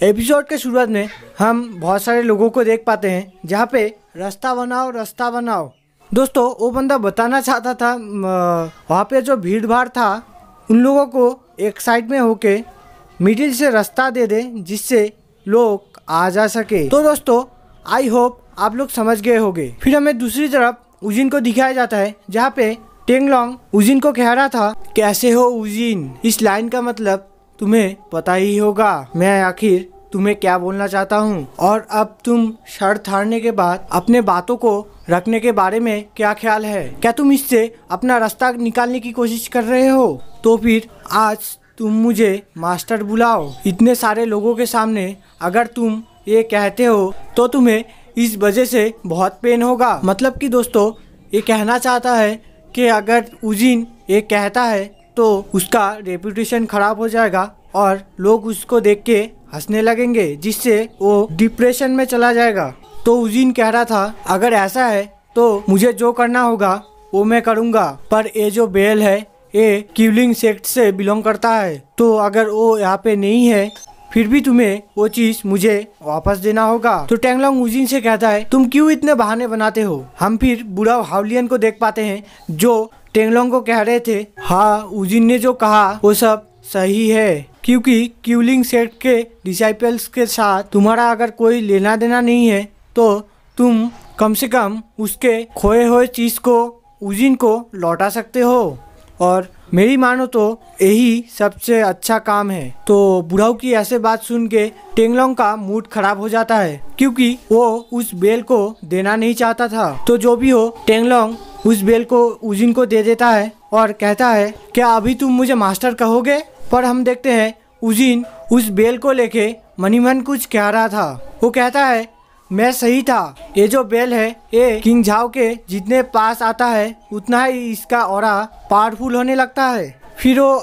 Episode के शुरुआत में हम बहुत सारे लोगों को देख पाते हैं जहाँ पे रास्ता बनाओ। दोस्तों वो बंदा बताना चाहता था वहाँ पे जो भीड़ भाड़ था उन लोगों को एक साइड में होके मिडिल से रास्ता दे दे जिससे लोग आ जा सके। तो दोस्तों आई होप आप लोग समझ गए होंगे। फिर हमें दूसरी तरफ उजिन को दिखाया जाता है जहाँ पे टेंगलोंग उजिन को कह रहा था, कैसे हो उजिन। इस लाइन का मतलब तुम्हें पता ही होगा मैं आखिर तुम्हें क्या बोलना चाहता हूँ। और अब तुम शर्त हारने के बाद अपने बातों को रखने के बारे में क्या ख्याल है? क्या तुम इससे अपना रास्ता निकालने की कोशिश कर रहे हो? तो फिर आज तुम मुझे मास्टर बुलाओ। इतने सारे लोगों के सामने अगर तुम ये कहते हो तो तुम्हें इस वजह से बहुत पेन होगा। मतलब कि दोस्तों ये कहना चाहता है कि अगर उजिन ये कहता है तो उसका रेपुटेशन खराब हो जाएगा और लोग उसको देख के हंसने लगेंगे जिससे वो डिप्रेशन में चला जाएगा। तो उजिन कह रहा था अगर ऐसा है तो मुझे जो करना होगा वो मैं करूँगा, पर ये जो बेल है ये क्यूलिंग सेक्ट से बिलोंग करता है, तो अगर वो यहाँ पे नहीं है फिर भी तुम्हें वो चीज मुझे वापस देना होगा। तो टेंगलोंग उजिन से कहता है तुम क्यों इतने बहाने बनाते हो। हम फिर बुरा हाउलियन को देख पाते हैं जो टेंगलोंग को कह रहे थे, हाँ उजिन ने जो कहा वो सब सही है, क्योंकि क्यूलिंग सेट के डिसाइपल्स के साथ तुम्हारा अगर कोई लेना देना नहीं है तो तुम कम से कम उसके खोए हुए चीज को उजिन को लौटा सकते हो, और मेरी मानो तो यही सबसे अच्छा काम है। तो बुढ़ाऊ की ऐसे बात सुन के टेंगलोंग का मूड खराब हो जाता है क्योंकि वो उस बेल को देना नहीं चाहता था। तो जो भी हो टेंगलोंग उस बेल को उजिन को दे देता है और कहता है क्या अभी तुम मुझे मास्टर कहोगे। पर हम देखते हैं उजिन उस बेल को लेके मनी मन कुछ कह रहा था। वो कहता है मैं सही था, ये जो बेल है ये किंग झाओ के जितने पास आता है उतना ही इसका ऑरा पावरफुल होने लगता है। फिर वो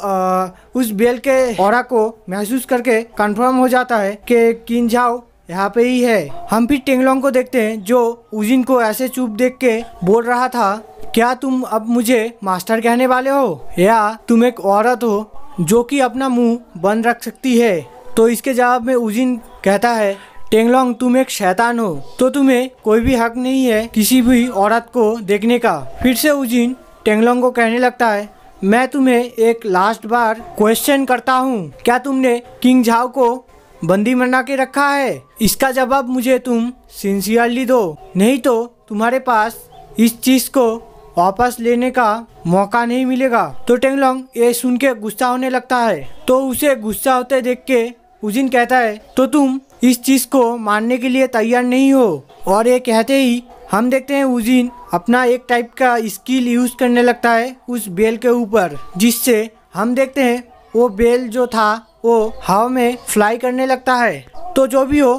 उस बेल के ऑरा को महसूस करके कंफर्म हो जाता है कि किंग झाओ यहाँ पे ही है। हम फिर टेंगलोंग को देखते हैं जो उजिन को ऐसे चुप देख के बोल रहा था, क्या तुम अब मुझे मास्टर कहने वाले हो या तुम एक औरत हो जो कि अपना मुंह बंद रख सकती है। तो इसके जवाब में उजिन कहता है टेंगलोंग तुम एक शैतान हो, तो तुम्हें कोई भी हक नहीं है किसी भी औरत को देखने का। फिर से उजिन टेंगलोंग को कहने लगता है मैं तुम्हें एक लास्ट बार क्वेश्चन करता हूँ, क्या तुमने किंग झाओ को बंदी बना के रखा है? इसका जवाब मुझे तुम सिंसियरली दो, नहीं तो तुम्हारे पास इस चीज को वापस लेने का मौका नहीं मिलेगा। तो टेंगलोंग ये सुन के गुस्सा होने लगता है। तो उसे गुस्सा होते देख के उजिन कहता है तो तुम इस चीज को मानने के लिए तैयार नहीं हो। और ये कहते ही हम देखते हैं उजिन अपना एक टाइप का स्किल यूज करने लगता है उस बेल के ऊपर, जिससे हम देखते हैं वो बेल जो था वो हवा में फ्लाई करने लगता है। तो जो भी हो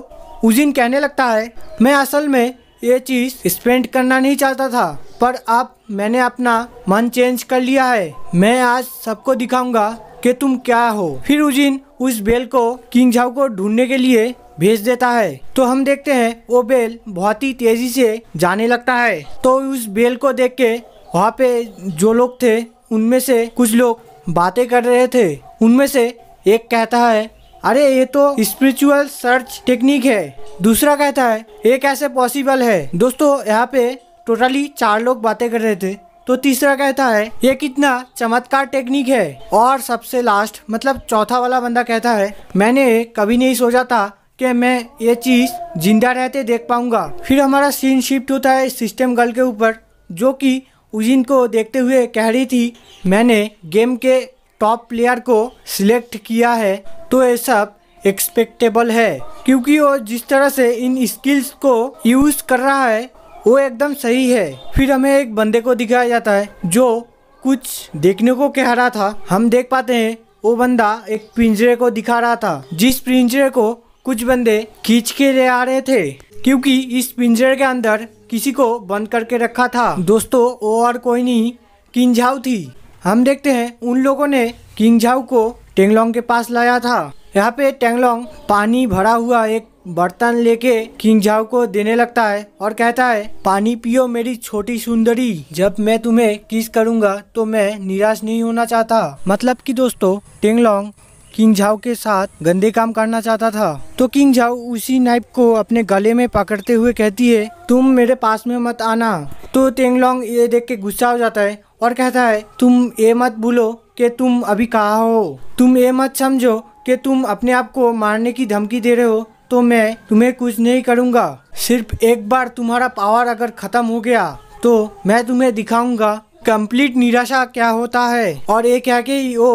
उजिन कहने लगता है मैं असल में ये चीज स्पेंड करना नहीं चाहता था, पर अब मैंने अपना मन चेंज कर लिया है। मैं आज सबको दिखाऊंगा कि तुम क्या हो। फिर उजिन उस बेल को किंग झाओ को ढूंढने के लिए भेज देता है। तो हम देखते हैं वो बेल बहुत ही तेजी से जाने लगता है। तो उस बेल को देख के वहाँ पे जो लोग थे उनमें से कुछ लोग बातें कर रहे थे। उनमें से एक कहता है अरे ये तो स्पिरिचुअल सर्च टेक्निक है। दूसरा कहता है ये कैसे पॉसिबल है। दोस्तों यहाँ पे टोटली 4 लोग बातें कर रहे थे। तो तीसरा कहता है ये कितना चमत्कार टेक्निक है। और सबसे लास्ट मतलब चौथा वाला बंदा कहता है मैंने कभी नहीं सोचा था कि मैं ये चीज जिंदा रहते देख पाऊंगा। फिर हमारा सीन शिफ्ट होता है सिस्टम गर्ल के ऊपर, जो कि उजिन को देखते हुए कह रही थी मैंने गेम के टॉप प्लेयर को सिलेक्ट किया है, तो ये सब एक्सपेक्टेबल है क्योंकि वो जिस तरह से इन स्किल्स को यूज कर रहा है वो एकदम सही है। फिर हमें एक बंदे को दिखाया जाता है जो कुछ देखने को कह रहा था। हम देख पाते हैं वो बंदा एक पिंजरे को दिखा रहा था, जिस पिंजरे को कुछ बंदे खींच के ले आ रहे थे क्योंकि इस पिंजरे के अंदर किसी को बंद करके रखा था। दोस्तों वो और कोई नहीं किंग झाओ थी। हम देखते हैं उन लोगों ने किंग झाओ को टेंगलोंग के पास लाया था। यहाँ पे टेंगलोंग पानी भरा हुआ एक बर्तन लेके किंग झाओ को देने लगता है और कहता है पानी पियो मेरी छोटी सुंदरी, जब मैं तुम्हें किस करूंगा तो मैं निराश नहीं होना चाहता। मतलब कि दोस्तों टेंगलोंग किंग झाओ के साथ गंदे काम करना चाहता था। तो किंग झाओ उसी नाइफ को अपने गले में पकड़ते हुए कहती है, तुम मेरे पास में मत आना। तो टेंगलोंग ये देख के गुस्सा हो जाता है और कहता है, तुम ये मत भूलो कि तुम अभी कहाँ हो। तुम ये मत समझो कि तुम अपने आप को मारने की धमकी दे रहे हो तो मैं तुम्हें कुछ नहीं करूँगा। सिर्फ एक बार तुम्हारा पावर अगर ख़त्म हो गया तो मैं तुम्हें दिखाऊंगा कंप्लीट निराशा क्या होता है। और ये क्या कि वो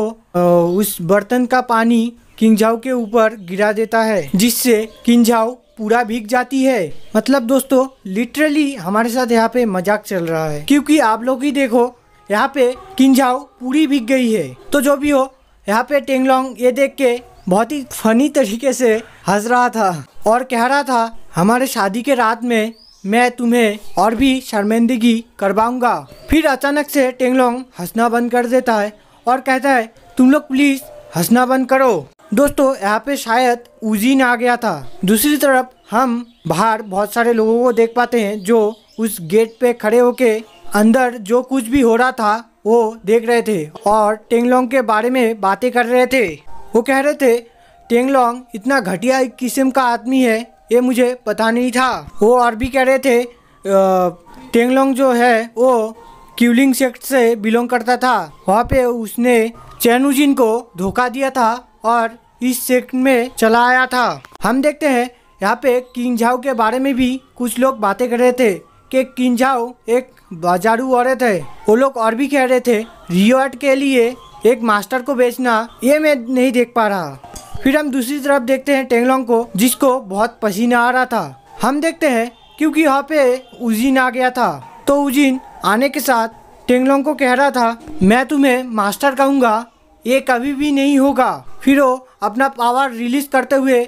उस बर्तन का पानी किंग झाओ के ऊपर गिरा देता है, जिससे किंग झाओ पूरा भीग जाती है। मतलब दोस्तों लिटरली हमारे साथ यहाँ पे मजाक चल रहा है, क्योंकि आप लोग ही देखो यहाँ पे किंग झाओ पूरी भीग गई है। तो जो भी हो, यहाँ पे टेंगलोंग ये देख के बहुत ही फनी तरीके से हंस रहा था और कह रहा था, हमारे शादी के रात में मैं तुम्हें और भी शर्मिंदगी करवाऊंगा। फिर अचानक से टेंगलोंग हंसना बंद कर देता है और कहता है, तुम लोग प्लीज हंसना बंद करो। दोस्तों यहाँ पे शायद उजीन आ गया था। दूसरी तरफ हम बाहर बहुत सारे लोगों को देख पाते हैं जो उस गेट पे खड़े होके अंदर जो कुछ भी हो रहा था वो देख रहे थे और टेंगलोंग के बारे में बातें कर रहे थे। वो कह रहे थे, टेंगलोंग इतना घटिया किस्म का आदमी है ये मुझे पता नहीं था। वो और भी कह रहे थे टेंगलोंग जो है वो क्यूलिंग सेक्ट से बिलोंग करता था। वहाँ पे उसने चैनुजिन को धोखा दिया था और इस सेक्ट में चला आया था। हम देखते हैं यहाँ पे किंग झाओ के बारे में भी कुछ लोग बातें कर रहे थे कि किंग झाओ एक बाजारू औरत है। वो लोग और भी कह रहे थे रिवॉर्ड के लिए एक मास्टर को बेचना ये मैं नहीं देख पा रहा। फिर हम दूसरी तरफ देखते हैं टेंगलोंग को, जिसको बहुत पसीना आ रहा था। हम देखते हैं क्योंकि यहाँ पे उजीन आ गया था, तो उजीन आने के साथ टेंगलोंग को कह रहा था, मैं तुम्हें मास्टर कहूँगा, ये कभी भी नहीं होगा। फिर वो अपना पावर रिलीज करते हुए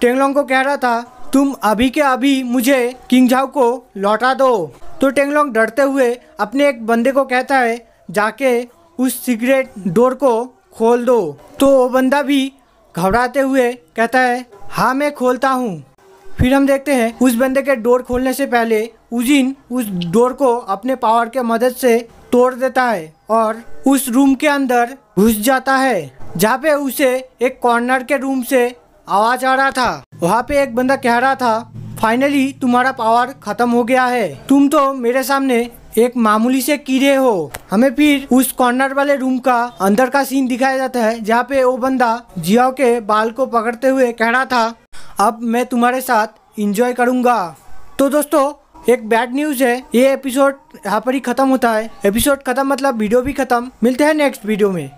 टेंगलोंग को कह रहा था, तुम अभी के अभी मुझे किंग झाओ को लौटा दो। तो टेंगलोंग डरते हुए अपने एक बंदे को कहता है, जाके उस सीक्रेट डोर को खोल दो। तो वो बंदा भी घबराते हुए कहता है, हाँ मैं खोलता हूँ। फिर हम देखते हैं उस बंदे के डोर खोलने से पहले उजीन उस डोर को अपने पावर के मदद से तोड़ देता है और उस रूम के अंदर घुस जाता है, जहाँ पे उसे एक कॉर्नर के रूम से आवाज आ रहा था। वहाँ पे एक बंदा कह रहा था, फाइनली तुम्हारा पावर खत्म हो गया है, तुम तो मेरे सामने एक मामूली से कीड़े हो। हमें फिर उस कॉर्नर वाले रूम का अंदर का सीन दिखाया जाता है, जहाँ पे वो बंदा जियाओ के बाल को पकड़ते हुए कह रहा था, अब मैं तुम्हारे साथ एंजॉय करूँगा। तो दोस्तों एक बैड न्यूज़ है, ये एपिसोड यहाँ पर ही खत्म होता है। एपिसोड खत्म मतलब वीडियो भी खत्म। मिलते हैं नेक्स्ट वीडियो में।